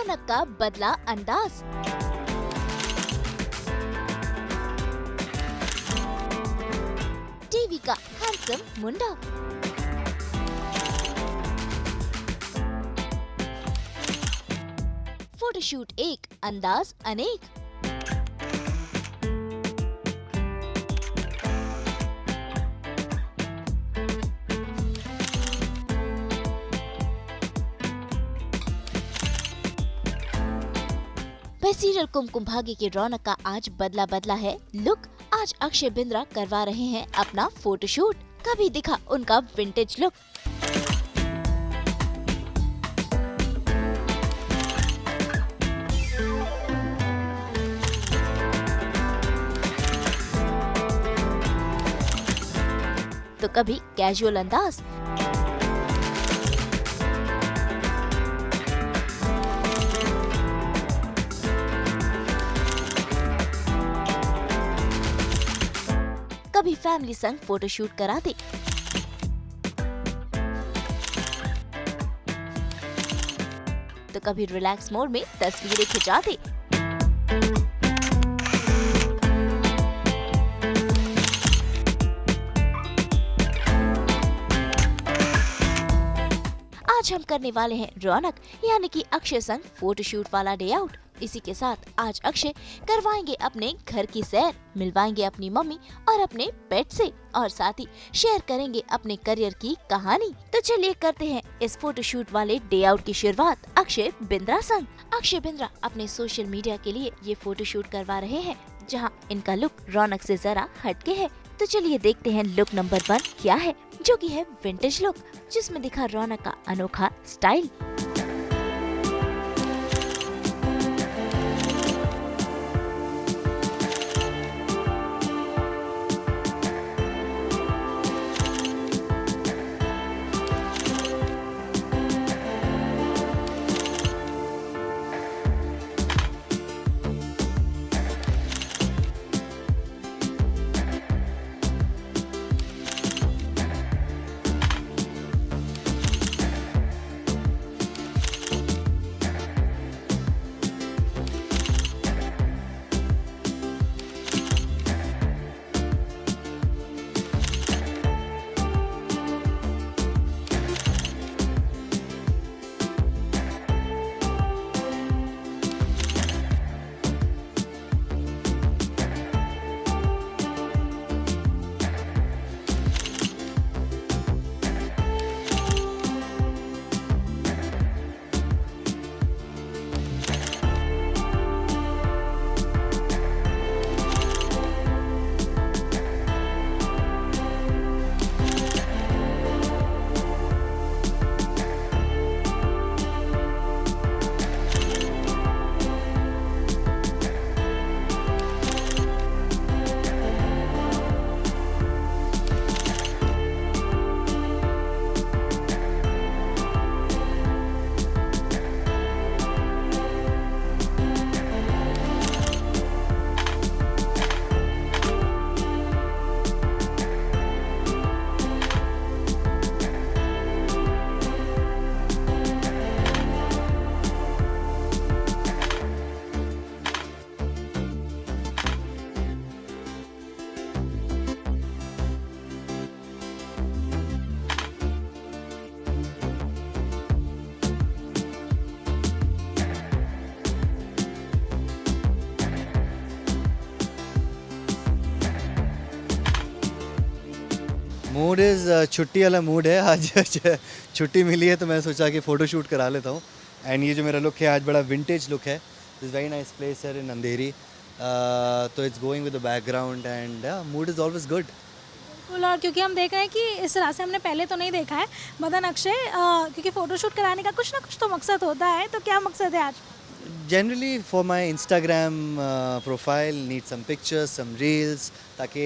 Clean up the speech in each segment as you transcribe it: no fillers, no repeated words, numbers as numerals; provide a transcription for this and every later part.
रौनक का बदला अंदाज। टीवी का हैंडसम मुंडा। फोटोशूट एक, अंदाज अनेक। वह सीरियल कुमकुम भाग्य की रौनक का आज बदला है लुक। आज अक्षय बिंद्रा करवा रहे हैं अपना फोटोशूट। कभी दिखा उनका विंटेज लुक। तो कभी कैजुअल अंदाज। कभी फैमिली संग फोटोशूट कराते। तो कभी रिलैक्स मोड में तस्वीरें खिंचाते। आज हम करने वाले हैं रौनक यानी कि अक्षय संग फोटोशूट वाला डे आउट। इसी के साथ आज अक्षय करवाएंगे अपने घर की सैर, मिलवाएंगे अपनी मम्मी और अपने पेट से, और साथ ही शेयर करेंगे अपने करियर की कहानी। तो चलिए करते हैं इस फोटोशूट वाले डे आउट की शुरुआत अक्षय बिंद्रा संग। अक्षय बिंद्रा अपने सोशल मीडिया के लिए ये फोटोशूट करवा रहे हैं, जहां इनका लुक रौनक से जरा हटके है। तो चलिए देखते हैं लुक नंबर 1 क्या है, जो कि है विंटेज लुक, जिसमें दिखा रौनक का अनोखा स्टाइल। मूड इज़ छुट्टी वाला मूड है आज। छुट्टी मिली है तो मैं सोचा कि फ़ोटो शूट करा लेता हूँ। एंड ये जो मेरा लुक है आज बड़ा विंटेज लुक है। इज़ वेरी नाइस प्लेस है इन अंधेरी, तो it's going with the background and mood is always good. बिल्कुल, और क्योंकि हम देख रहे हैं कि इस तरह से हमने पहले तो नहीं देखा है मदन अक्षय, क्योंकि फ़ोटोशूट कराने का कुछ ना कुछ तो मकसद होता है, तो क्या मकसद है आज? Generally for my Instagram profile need some pictures, some reels, ताकि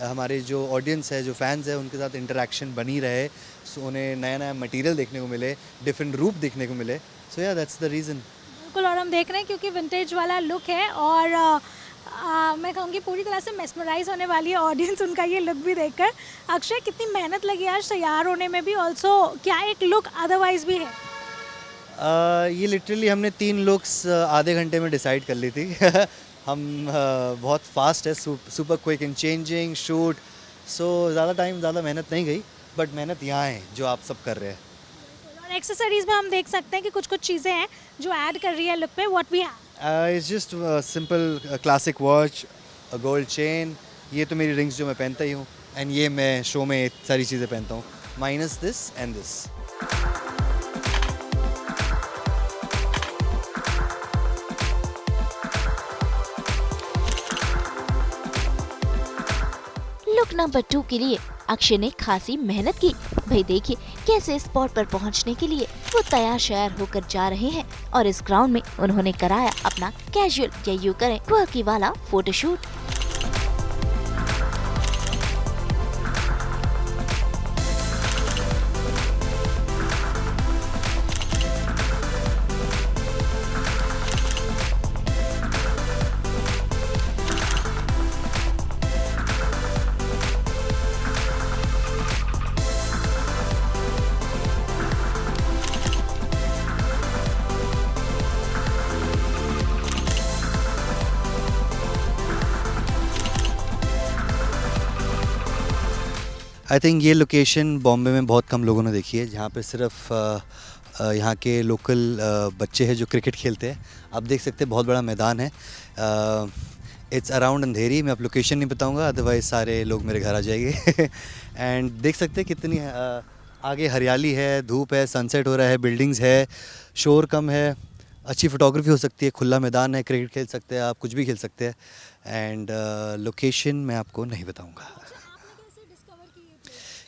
हमारे जो ऑडियंस है, जो फैंस है, उनके साथ इंटरेक्शन बनी रहे, सो उन्हें नया नया मटेरियल देखने को मिले, डिफरेंट रूप देखने को मिले। सो या दैट्स द रीज़न। बिल्कुल, और हम देख रहे हैं क्योंकि विंटेज वाला लुक है और मैं कहूँगी पूरी तरह से मेस्मराइज होने वाली है ऑडियंस उनका ये लुक भी देखकर। अक्षय, कितनी मेहनत लगी आज तैयार होने में भी, ऑल्सो क्या एक लुक अदरवाइज भी है? ये लिटरली हमने 3 लुक्स आधे घंटे में डिसाइड कर ली थी हम बहुत फास्ट है, super quick in changing shoot, so ज़्यादा मेहनत नहीं गई, बट मेहनत यहाँ है जो आप सब कर रहे हैं। और एक्सेसरीज में हम देख सकते हैं कि कुछ कुछ चीज़ें हैं जो ऐड कर रही है लुक पे। What we have? It's just simple classic watch, gold chain, ये तो मेरी रिंग्स जो मैं पहनता ही हूँ, एंड ये मैं शो में सारी चीज़ें पहनता हूँ, minus this and this. Look number 2 के लिए अक्षय ने खासी मेहनत की। भाई देखिए कैसे स्पॉट पर पहुंचने के लिए वो तैयार शयार होकर जा रहे हैं और इस ग्राउंड में उन्होंने कराया अपना कैजुअल या यूं करें क्वर्की वाला फोटोशूट। आई थिंक ये लोकेशन बॉम्बे में बहुत कम लोगों ने देखी है, जहाँ पे सिर्फ यहाँ के लोकल बच्चे हैं जो क्रिकेट खेलते हैं। आप देख सकते हैं बहुत बड़ा मैदान है, इट्स अराउंड अंधेरी। मैं अब लोकेशन नहीं बताऊँगा, अदरवाइज़ सारे लोग मेरे घर आ जाएंगे एंड देख सकते हैं कितनी आगे हरियाली है, धूप है, सनसेट हो रहा है, बिल्डिंग्स है, शोर कम है, अच्छी फ़ोटोग्राफी हो सकती है, खुला मैदान है, क्रिकेट खेल सकते हैं आप, कुछ भी खेल सकते हैं। एंड लोकेशन मैं आपको नहीं बताऊँगा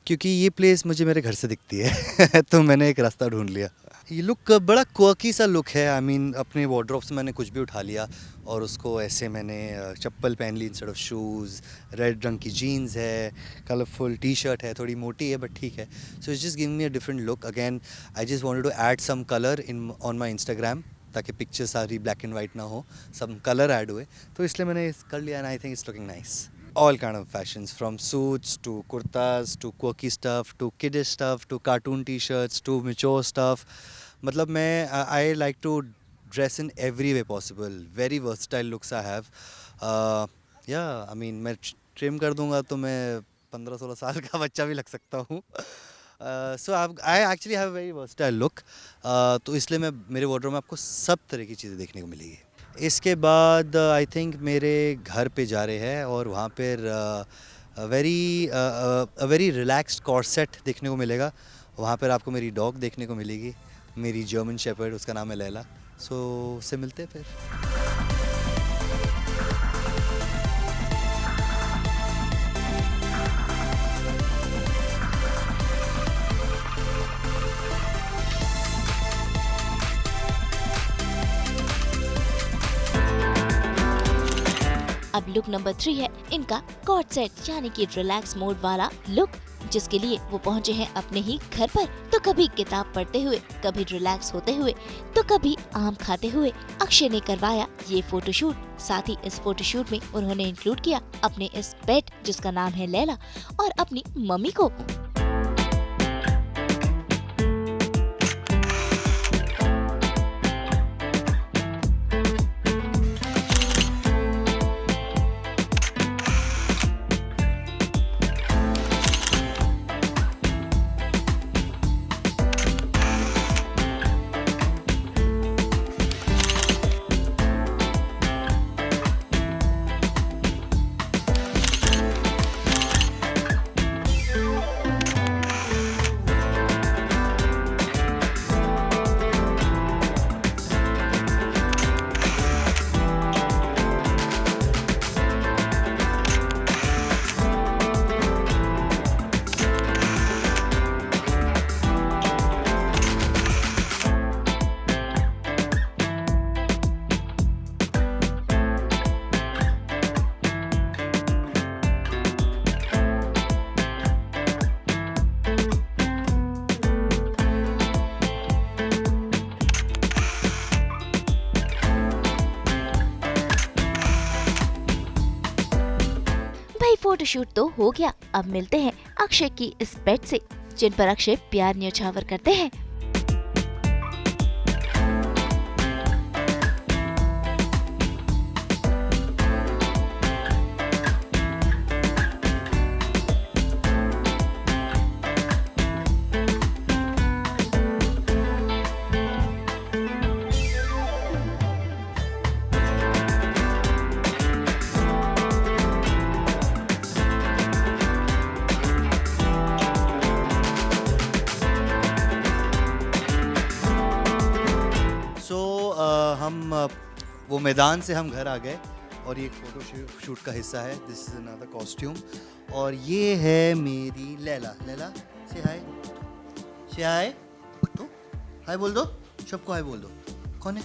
क्योंकि ये प्लेस मुझे मेरे घर से दिखती है तो मैंने एक रास्ता ढूंढ लिया। ये लुक बड़ा क्वर्की सा लुक है, आई मीन अपने वार्डरोब से मैंने कुछ भी उठा लिया और उसको ऐसे मैंने चप्पल पहन ली इंस्टेड ऑफ शूज़, रेड रंग की जीन्स है, कलरफुल टी शर्ट है, थोड़ी मोटी है बट ठीक है। So it's just giving me a different look. Again I just wanted to add some colour in on my Instagram ताकि पिक्चर सारी ब्लैक एंड वाइट ना हो, सब कलर ऐड हुए, तो इसलिए मैंने कर लिया and I think it's looking nice. All kind of fashions, from suits to kurtas to quirky stuff to kiddish stuff to cartoon t-shirts to mature stuff. मतलब मैं I like to dress in every way possible. Very versatile looks I have. Yeah, I mean मैं trim कर दूंगा तो मैं 15-16 साल का बच्चा भी लग सकता हूँ। So I actually have a very versatile look. तो इसलिए मैं मेरे वार्डरोब में आपको सब तरह की चीज़ें देखने को मिलेगी। इसके बाद आई थिंक मेरे घर पे जा रहे हैं और वहाँ पर वेरी रिलैक्स्ड कॉर्सेट देखने को मिलेगा। वहाँ पर आपको मेरी डॉग देखने को मिलेगी, मेरी जर्मन शेपर्ड, उसका नाम है लैला। सो उससे मिलते हैं फिर। अब लुक नंबर 3 है इनका कॉर्ड सेट यानी कि रिलैक्स मोड वाला लुक, जिसके लिए वो पहुंचे हैं अपने ही घर पर। तो कभी किताब पढ़ते हुए, कभी रिलैक्स होते हुए, तो कभी आम खाते हुए अक्षय ने करवाया ये फोटोशूट। साथ ही इस फोटोशूट में उन्होंने इंक्लूड किया अपने इस पेट जिसका नाम है लैला और अपनी मम्मी को। फोटोशूट तो हो गया, अब मिलते हैं अक्षय की इस पेट से जिन पर अक्षय प्यार न्यौछावर करते हैं। वो मैदान से हम घर आ गए और ये एक फ़ोटो शूट का हिस्सा है. This is another costume. और ये है मेरी लैला. लैला से हाय. से हाय. तो हाय बोल दो, सबको हाय बोल दो. कौन है?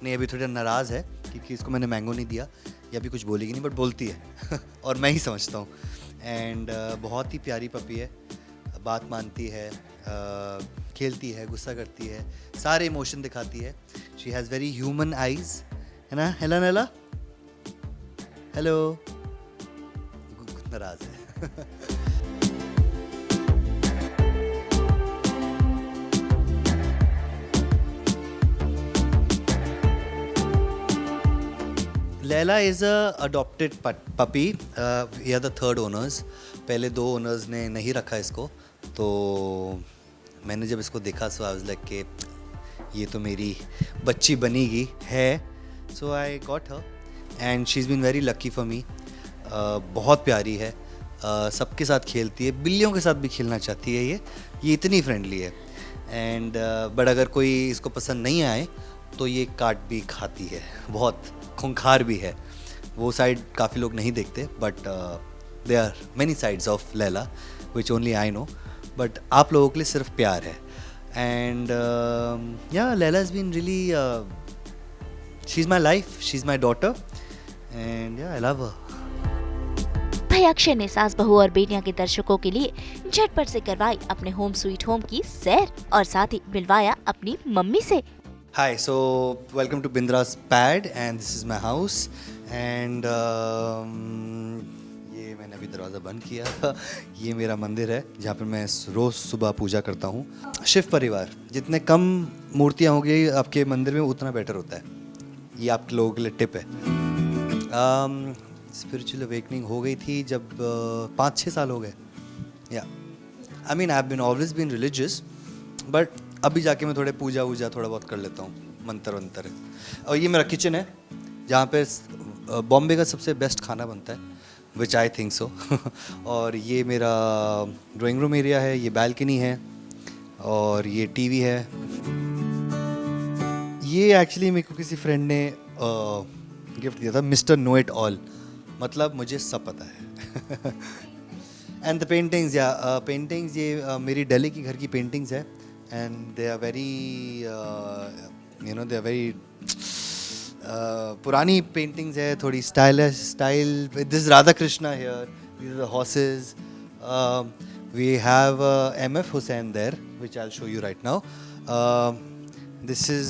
नहीं, अभी थोड़ा नाराज़ है क्योंकि इसको मैंने मैंगो नहीं दिया. ये अभी कुछ बोलेगी नहीं बट बोलती है और मैं ही समझता हूँ. एंड बहुत ही प्यारी पपी है. बात मानती है, खेलती है, गुस्सा करती है, सारे इमोशन दिखाती है. She has very human eyes, है ना? हेलो नैला. हेलो. नाराज़ है. Laila is a adopted puppy. We are the third owners. पहले 2 ओनर्स ने नहीं रखा इसको, तो मैंने जब इसको देखा सो आई वाज लाइक कि ये तो मेरी बच्ची बनेगी है. So I got her and she is been very lucky for me. बहुत प्यारी है, सबके साथ खेलती है, बिल्लियों के साथ भी खेलना चाहती है. ये इतनी फ्रेंडली है. एंड बट अगर कोई इसको पसंद नहीं आए तो ये काट भी खाती है, बहुत खूंखार भी है. वो साइड काफ़ी लोग नहीं देखते but there are many sides of Laila which only I know. But आप लोगों के लिए सिर्फ प्यार है. And yeah Laila has been really, she is my life, she is my daughter and yeah I love हर. भाई अक्षय ने सास बहू और बेटियां के दर्शकों के लिए झटपट से करवाई अपने होम स्वीट होम की सैर और साथ ही मिलवाया अपनी मम्मी से. Hi, so welcome to Bindra's Pad and this is my house and ये मैंने अभी दरवाज़ा बंद किया. ये मेरा मंदिर है जहाँ पर मैं रोज़ सुबह पूजा करता हूँ. शिव परिवार, जितने कम मूर्तियाँ होंगी आपके मंदिर में उतना बेटर होता है. ये आप लोगों के लिए टिप है. स्पिरिचुअल अवेकनिंग हो गई थी जब 5-6 साल हो गए. Yeah I mean I have been always been religious but अभी जाके मैं थोड़े पूजा वूजा थोड़ा बहुत कर लेता हूँ, मंत्र वंत्र. और ये मेरा किचन है जहाँ पे बॉम्बे का सबसे बेस्ट खाना बनता है, विच आई थिंक सो. और ये मेरा ड्राइंग रूम एरिया है, ये बालकनी है और ये टीवी है. ये एक्चुअली मेरे को किसी फ्रेंड ने गिफ्ट दिया था, मिस्टर नो इट ऑल, मतलब मुझे सब पता है. एंड द पेंटिंग्स, या पेंटिंग्स ये मेरी दिल्ली की घर की पेंटिंग्स है. And they are very, they are very पुरानी पेंटिंग्स है, थोड़ी stylish style. This is Radha Krishna here, these are the horses. We have MF Hussain there, which I'll show you right now. This is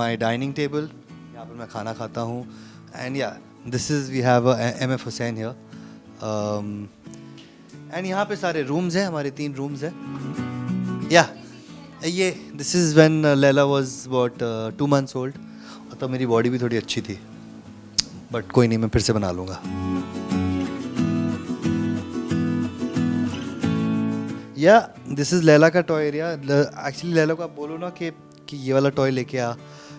my dining table. यहाँ पर मैं खाना खाता हूँ. And yeah, this is we have MF Hussain here. And यहाँ पे सारे rooms हैं, हमारे 3 rooms हैं. Yeah. ये this is when Laila was about 2 months old. और तब मेरी बॉडी भी थोड़ी अच्छी थी बट कोई नहीं, मैं फिर से बना लूँगा. या दिस इज़ लैला का टॉय एरिया. एक्चुअली लैला को आप बोलो ना कि ये वाला टॉय लेके आ,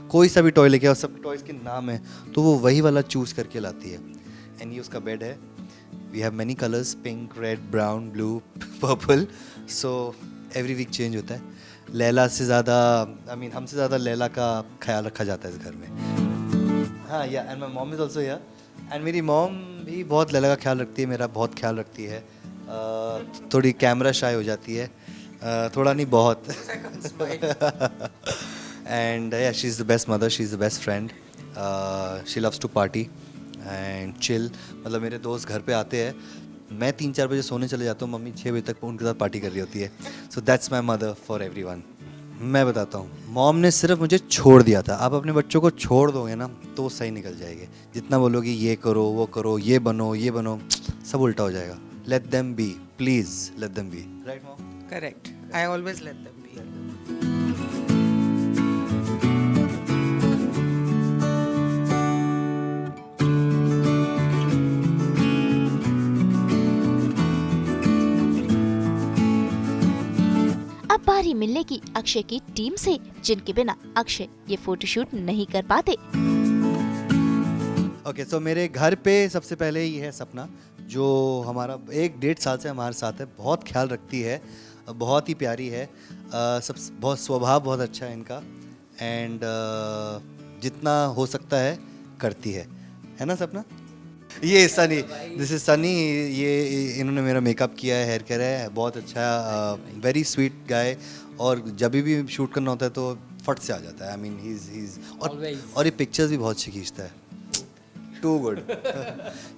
कोई सा भी टॉय लेके आ, सब टॉयज़ के नाम है तो वो वही वाला चूज़ करके लाती है. एंड ये उसका बेड है. We have many colours, pink, red, brown, blue, purple. So every week change होता है. लैला से ज़्यादा, आई मीन हमसे ज़्यादा लैला का ख्याल रखा जाता है इस घर में. हाँ, या and my mom is also here. And मेरी मॉम भी बहुत लैला का ख्याल रखती है, मेरा बहुत ख्याल रखती है. थोड़ी कैमरा शाय हो जाती है, थोड़ा नहीं बहुत. And yeah she is the best mother, she is the best friend. She loves to party and chill. मतलब मेरे दोस्त घर पे आते हैं, मैं 3-4 बजे सोने चले जाता हूँ, मम्मी 6 बजे तक उनके साथ पार्टी कर रही होती है. So that's my mother for everyone. मैं बताता हूँ, मॉम ने सिर्फ मुझे छोड़ दिया था. आप अपने बच्चों को छोड़ दोगे ना तो वो सही निकल जाएंगे. जितना बोलोगे ये करो, ये बनो, सब उल्टा हो जाएगा. Let them be, please let them be. Right mom? Correct. I always let them be. अब बारी मिलने की अक्षय की टीम से, जिनके बिना अक्षय ये फोटोशूट नहीं कर पाते. ओके, सो मेरे घर पे सबसे पहले ही है सपना, जो हमारा 1-1.5 साल से हमारे साथ है. बहुत ख्याल रखती है, बहुत ही प्यारी है. सब बहुत स्वभाव बहुत अच्छा है इनका. एंड जितना हो सकता है करती है ना सपना? ये सनी, दिस इज सनी, ये इन्होंने मेरा मेकअप किया है, हेयर केयर है, बहुत अच्छा, वेरी स्वीट गाय, और जब भी शूट करना होता है तो फट से आ जाता है। आई मीन ही इज और ये पिक्चर्स भी बहुत अच्छी खींचता है, too good.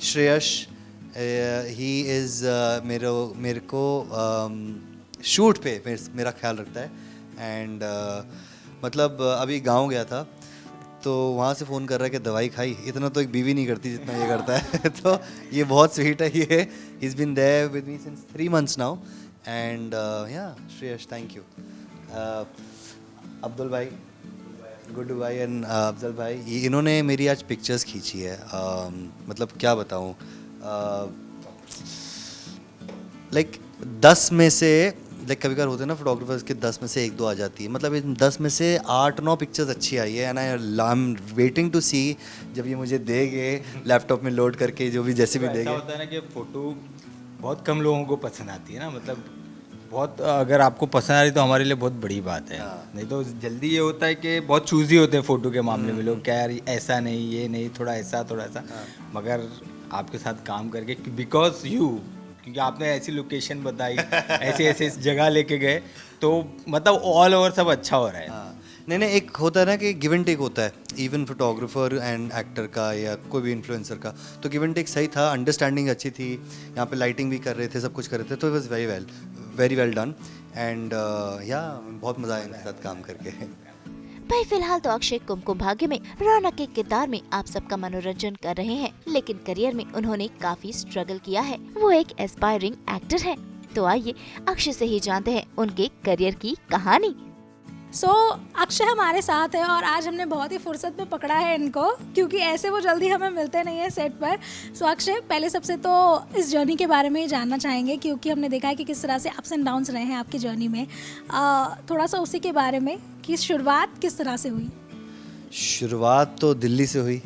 Shreyash, he is मेरे को शूट पे मेरा ख्याल रखता है। एंड मतलब अभी गांव गया था तो वहाँ से फ़ोन कर रहा है कि दवाई खाई, इतना तो एक बीवी नहीं करती जितना ये करता है। तो ये बहुत स्वीट है, ये is been there with me since 3 months now. And yeah Shreyash, thank you. Abdul भाई, गुड्डू भाई एंड अफजल भाई, इन्होंने मेरी आज पिक्चर्स खींची है। मतलब क्या बताऊँ, लाइक 10 में से, लाइक कभी कभार होते हैं ना फोटोग्राफर्स के, 10 में से 1-2 आ जाती है। मतलब इन 10 में से 8-9 पिक्चर्स अच्छी आई है। And I am waiting to see जब ये मुझे देंगे लैपटॉप में लोड करके, जो भी जैसे भी ऐसा देंगे। होता है ना कि फ़ोटो बहुत कम लोगों को पसंद आती है ना, मतलब बहुत, अगर आपको पसंद आ रही तो हमारे लिए बहुत बड़ी बात है। नहीं तो जल्दी ये होता है कि बहुत चूज़ी होते हैं फ़ोटो के मामले में लोग, क्या यार ऐसा नहीं, ये नहीं, थोड़ा ऐसा थोड़ा ऐसा। मगर आपके साथ काम करके, बिकॉज यू, क्योंकि आपने ऐसी लोकेशन बताई, ऐसी ऐसी जगह लेके गए, तो मतलब ऑल ओवर सब अच्छा हो रहा है। नहीं, एक होता है ना कि गिव एंड टेक होता है, इवन फोटोग्राफर एंड एक्टर का या कोई भी इन्फ्लुएंसर का। तो गिव एंड टेक सही था, अंडरस्टैंडिंग अच्छी थी, यहाँ पे लाइटिंग भी कर रहे थे, सब कुछ कर रहे थे, तो it was very well done. And या बहुत मज़ा आया इनके साथ काम करके। भाई फिलहाल तो अक्षय कुमकुम भाग्य में रौनक के किरदार में आप सबका मनोरंजन कर रहे हैं, लेकिन करियर में उन्होंने काफी स्ट्रगल किया है। वो एक एस्पायरिंग एक्टर है, तो आइए अक्षय से ही जानते हैं उनके करियर की कहानी। सो अक्षय हमारे साथ है और आज हमने बहुत ही फुर्सत में पकड़ा है इनको, क्योंकि ऐसे वो जल्दी हमें मिलते नहीं है सेट पर। सो अक्षय, पहले सबसे तो इस जर्नी के बारे में ही जानना चाहेंगे, क्योंकि हमने देखा है कि किस तरह से अप्स एंड डाउन्स रहे हैं आपकी जर्नी में। थोड़ा सा उसी के बारे में कि शुरुआत किस तरह से हुई। शुरुआत तो दिल्ली से हुई।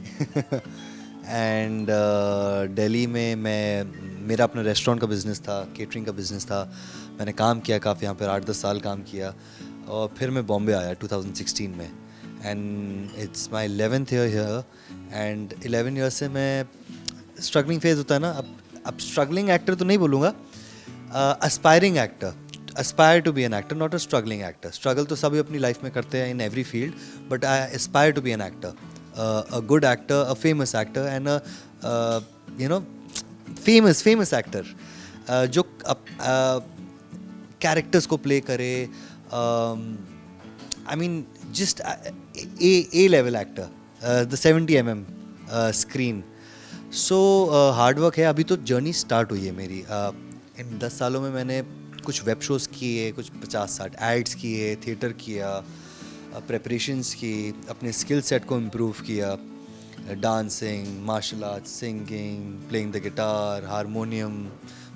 एंड दिल्ली में मेरा अपना रेस्टोरेंट का बिज़नेस था, केटरिंग का बिज़नेस था। मैंने काम किया काफ़ी, यहाँ पर 8-10 साल काम किया, और फिर मैं बॉम्बे आया 2016 में। And it's my 11th year here. And 11 year से मैं, स्ट्रगलिंग फेज होता है ना, अब स्ट्रगलिंग एक्टर तो नहीं बोलूँगा, aspiring actor, aspire to be an actor, not a struggling actor. Struggle तो सभी अपनी लाइफ में करते हैं in every field, but I aspire to be an actor, a good actor, a famous actor, and a famous actor, जो characters को play करे, I mean just a level actor, the 70 mm screen. So hard work है। अभी तो journey start हुई है मेरी। इन 10 सालों में मैंने कुछ वेब शोज़ किए, कुछ 50-60 एड्स किए, थिएटर किया, प्रेपरेशंस की, अपने स्किल सेट को इम्प्रूव किया, dancing, martial arts, singing, playing the guitar, harmonium,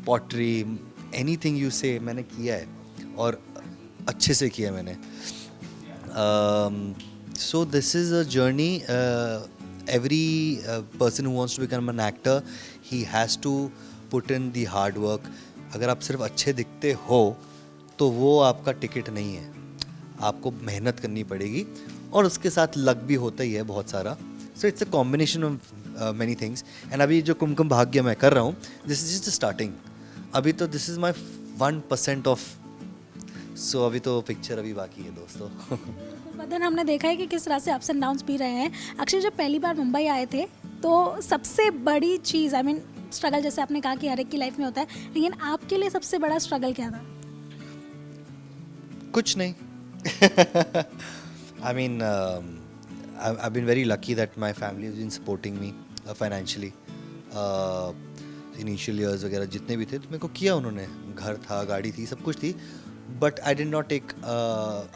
pottery, anything you say मैंने किया है, और अच्छे से किया मैंने। So this is a journey. every person who wants to become an actor, he has to put in the hard work. अगर आप सिर्फ अच्छे दिखते हो तो वो आपका टिकट नहीं है, आपको मेहनत करनी पड़ेगी, और उसके साथ लक भी होता ही है बहुत सारा। So it's a combination of many things. And अभी जो कुमकुम भाग्य मैं कर रहा हूँ, दिस इज जस्ट स्टार्टिंग। अभी तो दिस इज़ माई 1% ऑफ, सो अभी तो पिक्चर अभी बाकी है दोस्तों। बदन, हमने देखा है कि किस तरह से अप्स एंड डाउन्स भी रहे हैं। अक्षय, जब पहली बार मुंबई आए थे तो सबसे बड़ी चीज़, आई मीन स्ट्रगल, जैसे आपने कहा कि हर एक की लाइफ में होता है, लेकिन आपके लिए सबसे बड़ा स्ट्रगल क्या था? कुछ नहीं। I mean, I've been very lucky that my family has been supporting me financially. Initial years वगैरह जितने भी थे तो मेरे को किया उन्होंने, घर था, गाड़ी थी, सब कुछ थी, but I did not take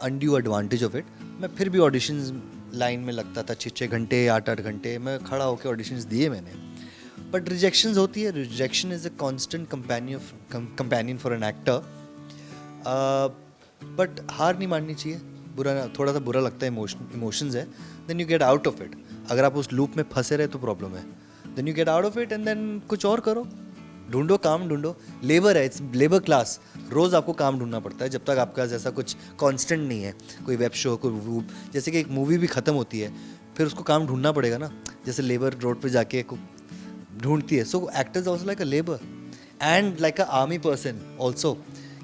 undue advantage of it. मैं फिर भी ऑडिशंस लाइन में लगता था, 6-6 घंटे, 8-8 घंटे मैं खड़ा होकर ऑडिशंस दिए मैंने, बट रिजेक्शंस होती है। Rejection is a constant companion for an actor, but हार नहीं माननी चाहिए। बुरा, थोड़ा सा बुरा लगता है, इमोशंस है, then you get out of it. अगर आप उस लूप में फंसे रहे तो प्रॉब्लम है, then you get out of it and then कुछ और करो, ढूंढो काम ढूंढो, लेबर है, इट्स लेबर क्लास, रोज़ आपको काम ढूंढना पड़ता है जब तक आपका जैसा कुछ कांस्टेंट नहीं है, कोई वेब शो, कोई जैसे कि एक मूवी भी ख़त्म होती है फिर उसको काम ढूंढना पड़ेगा ना, जैसे लेबर रोड पे जाके ढूंढती है। So actors also like a labour and like a army person also,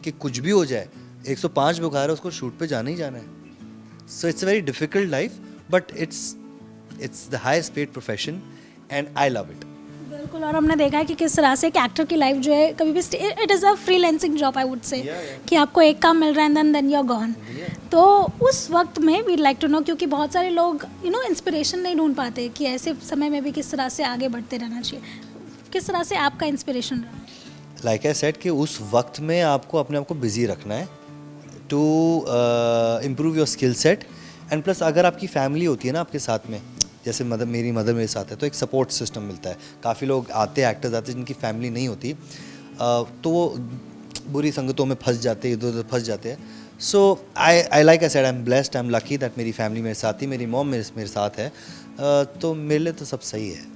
कि कुछ भी हो जाए 105 बुखार है, उसको शूट पे जाना ही जाना है। So it's a very difficult life but it's the highest paid profession and I love it. बिल्कुल, और हमने देखा है कि किस तरह से एक एक्टर की लाइफ जो है कभी भी it is a freelancing job I would say, कि आपको एक काम मिल रहा है and then you are gone. तो उस वक्त में वी लाइक टू नो, क्योंकि बहुत सारे लोग इंस्पिरेशन नहीं ढूंढ पाते कि ऐसे समय में भी किस तरह से आगे बढ़ते रहना चाहिए, किस तरह से आपका इंस्पिरेशन रहा? लाइक आई सेड कि उस वक्त में आपको अपने आप को बिजी रखना है to improve your skill set, and plus अगर आपकी फैमिली होती है ना आपके साथ में, जैसे मेरी मदर मेरे साथ है, तो एक सपोर्ट सिस्टम मिलता है। काफ़ी लोग आते हैं, एक्टर्स आते हैं जिनकी फैमिली नहीं होती, तो वो बुरी संगतों में फंस जाते हैं, इधर उधर फंस जाते हैं। So I like I said, I am blessed, I am lucky that मेरी फैमिली मेरे साथ थी, मेरी मॉम मेरे साथ है, तो मेरे लिए तो सब सही है।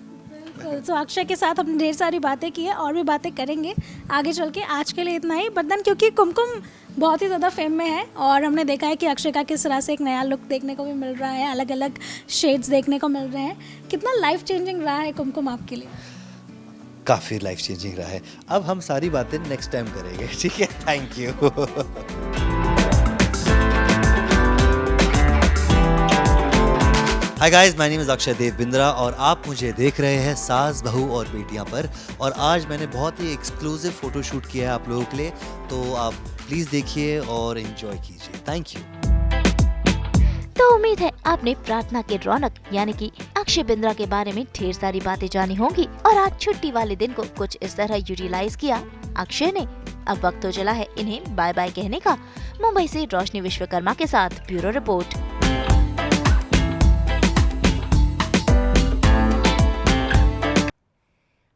तो अक्षय के साथ हमने ढेर सारी बातें की है और भी बातें करेंगे आगे चल के। आज के लिए इतना ही, बट देन क्योंकि कुमकुम बहुत ही ज़्यादा फेम में है और हमने देखा है कि अक्षय का किस तरह से एक नया लुक देखने को भी मिल रहा है, अलग अलग शेड्स देखने को मिल रहे हैं, कितना लाइफ चेंजिंग रहा है कुमकुम आपके लिए? काफ़ी लाइफ चेंजिंग रहा है। अब हम सारी बातें नेक्स्ट टाइम करेंगे, ठीक है? Thank you. Hi guys, my name is Akshay Dev Bindra और आप मुझे देख रहे हैं सास बहू और बेटियां पर। और आज मैंने बहुत ही एक्सक्लूसिव फ़ोटो शूट किया है आप लोगों के लिए, तो आप प्लीज़ देखिए और एंजॉय कीजिए। Thank you. तो उम्मीद है आपने प्रार्थना के रौनक यानी कि अक्षय बिंद्रा के बारे में ढेर सारी बातें जानी होंगी और आज छुट्टी वाले दिन को कुछ इस तरह यूटिलाइज किया अक्षय ने। अब वक्त तो चला है इन्हें बाय बाय कहने का। मुंबई से रोशनी विश्वकर्मा के साथ ब्यूरो रिपोर्ट।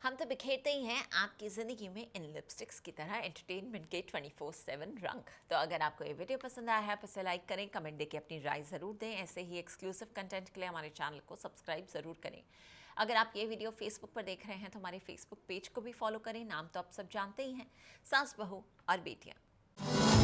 हम तो बिखेरते ही हैं आपकी ज़िंदगी में इन लिपस्टिक्स की तरह एंटरटेनमेंट के 24/7 रंग। तो अगर आपको ये वीडियो पसंद आया है तो इसे लाइक करें, कमेंट देके अपनी राय ज़रूर दें। ऐसे ही एक्सक्लूसिव कंटेंट के लिए हमारे चैनल को सब्सक्राइब ज़रूर करें। अगर आप ये वीडियो फेसबुक पर देख रहे हैं तो हमारे फेसबुक पेज को भी फॉलो करें। नाम तो आप सब जानते ही हैं, सास बहू और बेटियाँ।